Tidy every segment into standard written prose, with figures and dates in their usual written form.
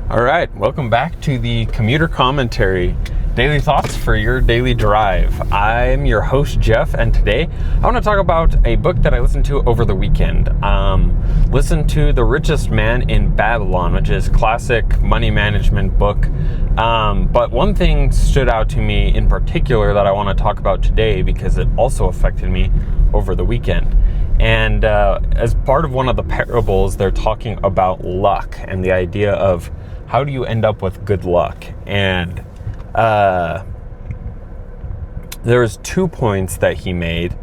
All right, welcome back to the Commuter Commentary, daily thoughts for your daily drive. I'm your host, Jeff, and today I want to talk about a book that I listened to over the weekend. Listened to The Richest Man in Babylon, which is a classic money management book. But one thing stood out to me in particular that I want to talk about today because it also affected me over the weekend. And as part of one of the parables, they're talking about luck and the idea of how do you end up with good luck? And there's 2 points that he made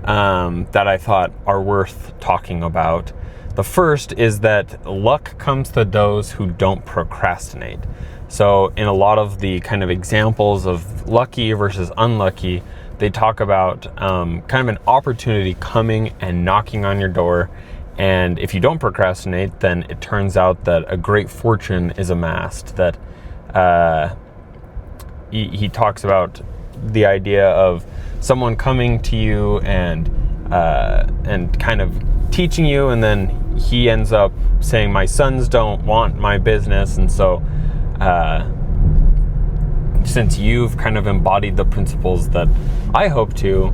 that I thought are worth talking about. The first is that luck comes to those who don't procrastinate. So in a lot of the kind of examples of lucky versus unlucky, they talk about kind of an opportunity coming and knocking on your door. And if you don't procrastinate, then it turns out that a great fortune is amassed. That he talks about the idea of someone coming to you and kind of teaching you, and then he ends up saying, "My sons don't want my business," and so since you've kind of embodied the principles that I hope to,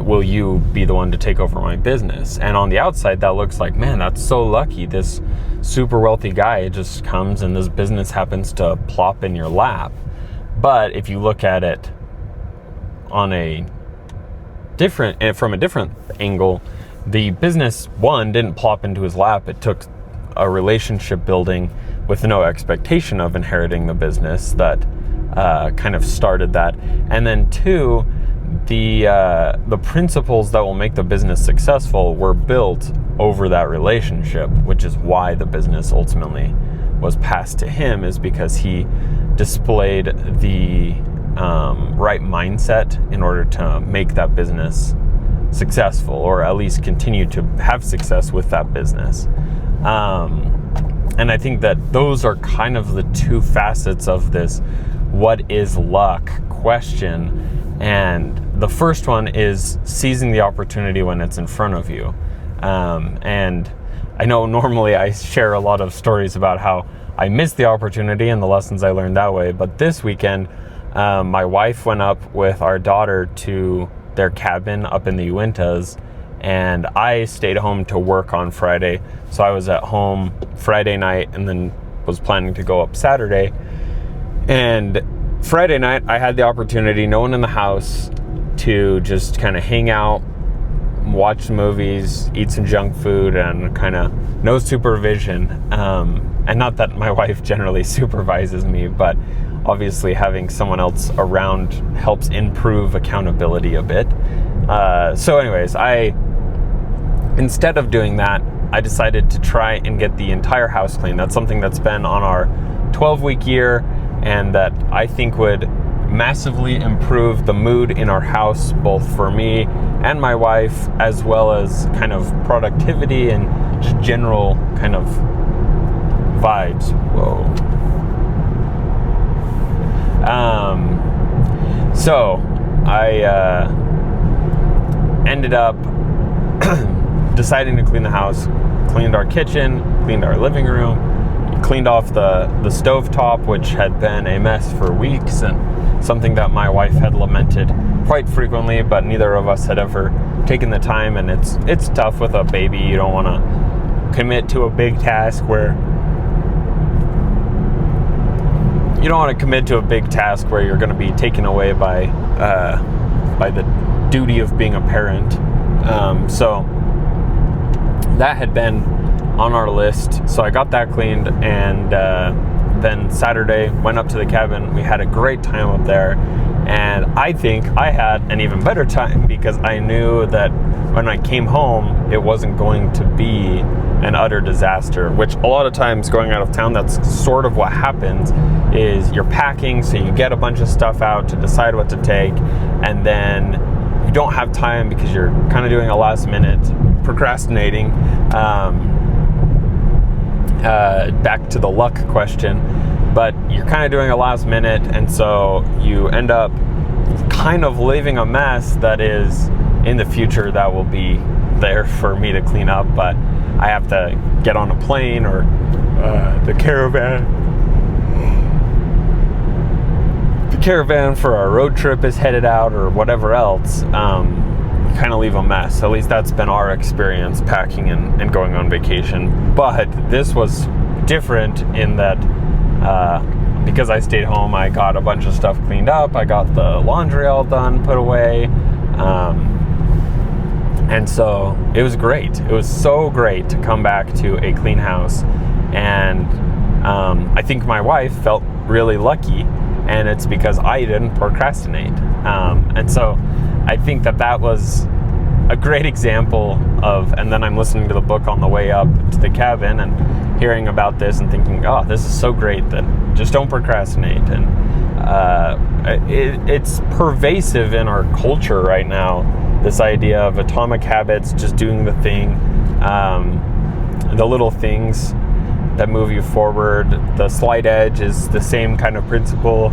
will you be the one to take over my business? And on the outside, that looks like, man, that's so lucky. This super wealthy guy just comes and this business happens to plop in your lap. But if you look at it on from a different angle, the business, one, didn't plop into his lap. It took a relationship building with no expectation of inheriting the business that kind of started that. And then two, the principles that will make the business successful were built over that relationship, which is why the business ultimately was passed to him, is because he displayed the right mindset in order to make that business successful, or at least continue to have success with that business. And I think that those are kind of the two facets of this what is luck question. And the first one is seizing the opportunity when it's in front of you. And I know normally I share a lot of stories about how I missed the opportunity and the lessons I learned that way. But this weekend, my wife went up with our daughter to their cabin up in the Uintas, and I stayed home to work on Friday. So I was at home Friday night and then was planning to go up Saturday. And Friday night, I had the opportunity, no one in the house, to just kind of hang out, watch movies, eat some junk food, and kind of no supervision. And not that my wife generally supervises me, but obviously having someone else around helps improve accountability a bit. So anyways, instead of doing that, I decided to try and get the entire house clean. That's something that's been on our 12-week year, and that I think would massively improve the mood in our house, both for me and my wife, as well as kind of productivity and just general kind of vibes. Whoa. So I ended up deciding to clean the house, cleaned our kitchen, cleaned our living room, cleaned off the stovetop, which had been a mess for weeks, and something that my wife had lamented quite frequently, but neither of us had ever taken the time. And it's tough with a baby. You don't want to commit to a big task where you're going to be taken away by the duty of being a parent. So that had been on our list. So I got that cleaned, and then Saturday went up to the cabin. We had a great time up there, and I think I had an even better time because I knew that when I came home, it wasn't going to be an utter disaster, which a lot of times going out of town, that's sort of what happens, is you're packing, so you get a bunch of stuff out to decide what to take, and then you don't have time because you're kind of doing a last minute procrastinating. Back to the luck question, but you're kind of doing a last minute, and so you end up kind of leaving a mess that is in the future that will be there for me to clean up, but I have to get on a plane or the caravan caravan for our road trip is headed out or whatever else, kind of leave a mess. At least that's been our experience packing and going on vacation. But this was different in that because I stayed home, I got a bunch of stuff cleaned up. I got the laundry all done, put away. And so it was great. It was so great to come back to a clean house. And I think my wife felt really lucky, and it's because I didn't procrastinate. And so I think that was a great example of, and then I'm listening to the book on the way up to the cabin and hearing about this and thinking, oh, this is so great, that just don't procrastinate. And it's pervasive in our culture right now, this idea of atomic habits, just doing the thing, the little things that move you forward. The slight edge is the same kind of principle.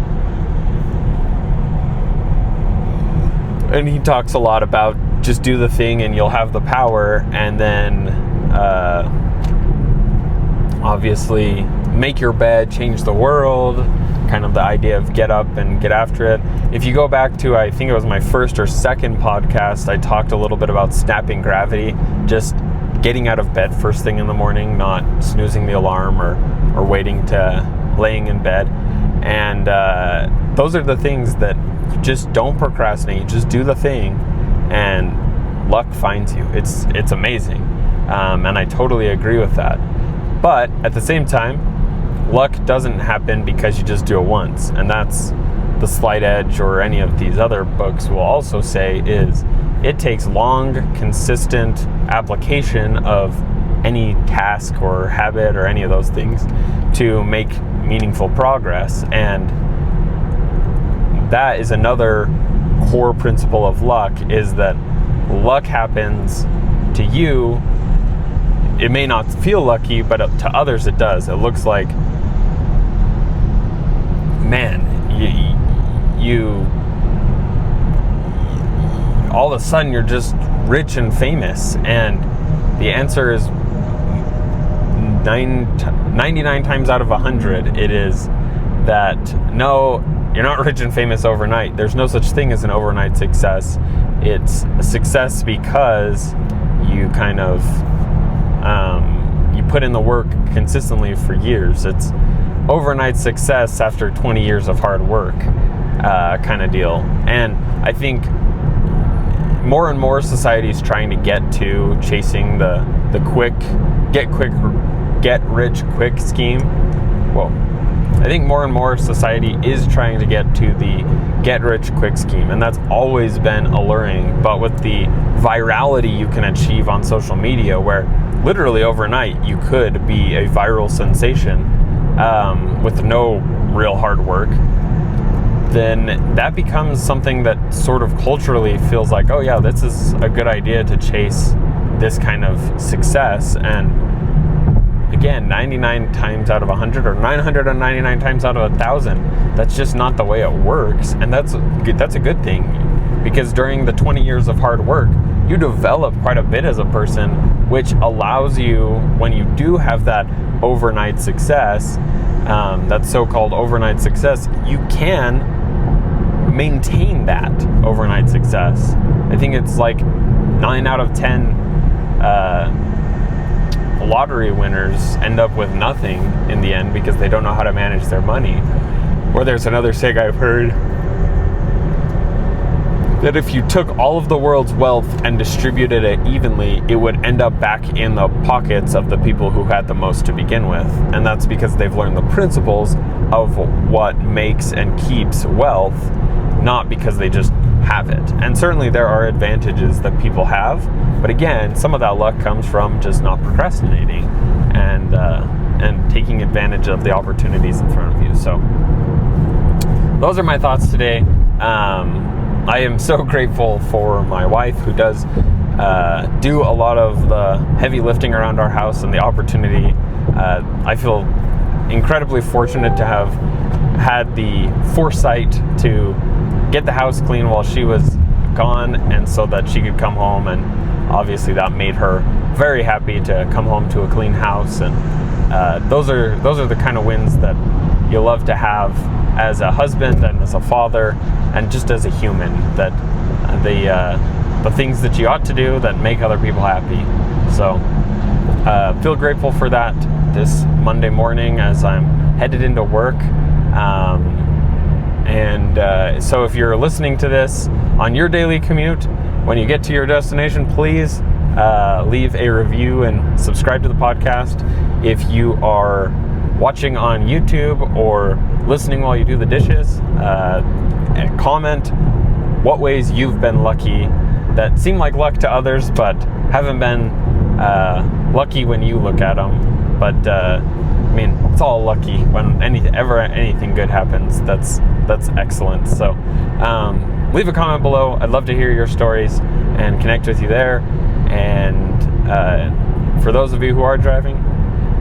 And he talks a lot about just do the thing and you'll have the power, and then obviously make your bed, change the world, kind of the idea of get up and get after it. If you go back to, I think it was my first or second podcast, I talked a little bit about snapping gravity, just getting out of bed first thing in the morning, not snoozing the alarm or waiting to laying in bed. And those are the things that just don't procrastinate. You just do the thing and luck finds you. It's amazing. And I totally agree with that. But at the same time, luck doesn't happen because you just do it once. And that's the Slight Edge, or any of these other books will also say, is it takes long, consistent application of any task or habit or any of those things to make meaningful progress. And that is another core principle of luck, is that luck happens to you. It may not feel lucky, but to others it does. It looks like, man, you all of a sudden you're just rich and famous. And the answer is 99 times out of 100, it is that no, you're not rich and famous overnight. There's no such thing as an overnight success. It's a success because you kind of you put in the work consistently for years. It's overnight success after 20 years of hard work, kind of deal. And I think more and more society is trying to get to chasing the quick, get rich quick scheme. Well, I think more and more society is trying to get to the get rich quick scheme, and that's always been alluring. But with the virality you can achieve on social media, where literally overnight you could be a viral sensation with no real hard work, then that becomes something that sort of culturally feels like, oh yeah, this is a good idea to chase this kind of success. And again, 99 times out of 100 or 999 times out of 1,000, that's just not the way it works. And that's a good thing, because during the 20 years of hard work, you develop quite a bit as a person, which allows you, when you do have that overnight success, that so-called overnight success, you can maintain that overnight success. I think it's like 9 out of 10 lottery winners end up with nothing in the end because they don't know how to manage their money. Or there's another saying I've heard, that if you took all of the world's wealth and distributed it evenly, it would end up back in the pockets of the people who had the most to begin with. And that's because they've learned the principles of what makes and keeps wealth, not because they just have it. And certainly there are advantages that people have, but again, some of that luck comes from just not procrastinating and taking advantage of the opportunities in front of you. So those are my thoughts today. I am so grateful for my wife, who does do a lot of the heavy lifting around our house, and the opportunity. I feel incredibly fortunate to have had the foresight to get the house clean while she was gone, and so that she could come home, and obviously that made her very happy to come home to a clean house, and those are the kind of wins that you love to have as a husband and as a father and just as a human, that the things that you ought to do that make other people happy. So feel grateful for that this Monday morning as I'm headed into work. So if you're listening to this on your daily commute, when you get to your destination, please leave a review and subscribe to the podcast. If you are watching on YouTube or listening while you do the dishes, and comment what ways you've been lucky that seem like luck to others but haven't been lucky when you look at them. But it's all lucky when anything good happens. That's excellent. So leave a comment below. I'd love to hear your stories and connect with you there. And for those of you who are driving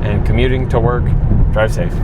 and commuting to work, drive safe.